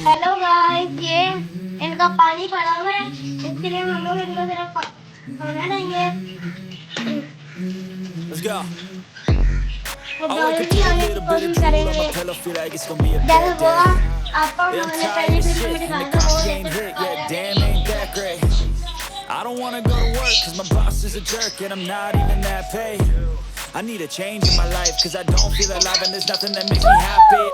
Hello guys, ये इनका पानी पड़ा हुआ है, इसके लिए हम लोग इनको जरा खाना देंगे। Let's go. वो I wake up जल्दी to a आने की little bit कोशिश of drool on करेंगे। my pillow, feel like it's gonna be a जैसे bad वो day. आपको Yeah, I'm उन्होंने tired पहली of वीडियो shit, में and the दिखाया था, वो coffee जैसे ain't hit खाया yet. थे। Damn, ain't that great. I don't wanna go to work, cause my boss is a jerk, and I'm not even that paid. I need a change in my life, cause I don't feel alive, and there's nothing that makes me happy.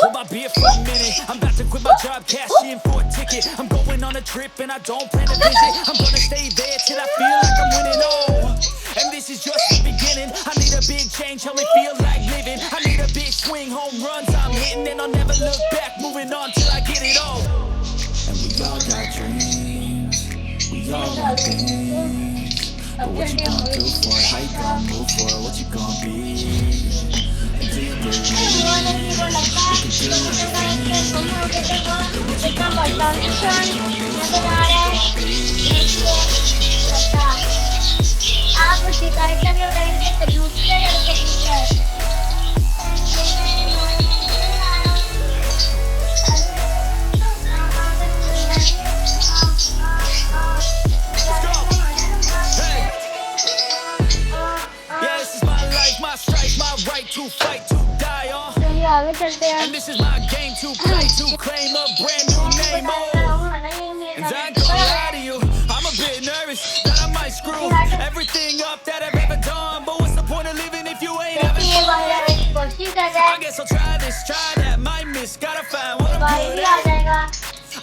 Hold my beer for a minute, I'm about to quit my job, cash in for a ticket. I'm going on a trip, and I don't plan to visit. I'm gonna stay there till I feel like I'm winning, oh. And this is just the beginning. I need a big change, help me feel like living. I need a big swing, home runs I'm hitting, and I'll never look back, moving on till I get it all. And we all got dreams, we all want things. But what you gonna do for it? How you gonna move for it? What you gonna be? And do you believe we can do anything? But what you gonna do for it? How you gonna move for it? What you gonna be? आप शिकायत करके बताएंगे तो दूसरे लड़के की है। Let's go. Hey. Yeah, this is my life, my strife, my right to fight, to die, चलिए आगे चलते हैं। And this is my game to play, to claim a brand new name, And I ain't gonna lie to you, I'm a bit nervous that I might screw everything up that I've ever done. But what's the point of living if you ain't having fun? I guess I'll try this, try that, might miss, gotta find what I'm good at.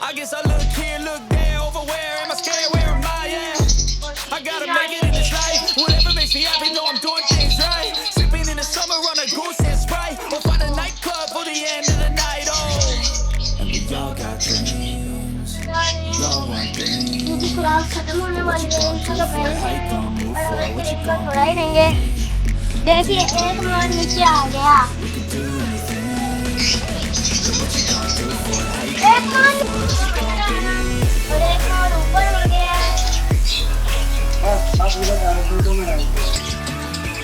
I guess I look here, look there, over where am I scared, where am I at? I gotta make it in this life, whatever makes me happy, know I'm doing things right. Sipping in the summer on a goose and Sprite, or find a nightclub for the end of the night, oh. And we all got dreams, we all want things. क्योंकि class खत्म होने वाली है, इसका पहले और वैसे इसका थोड़ा ही देंगे। देखिए एक मान नीचे आ गया, एक मान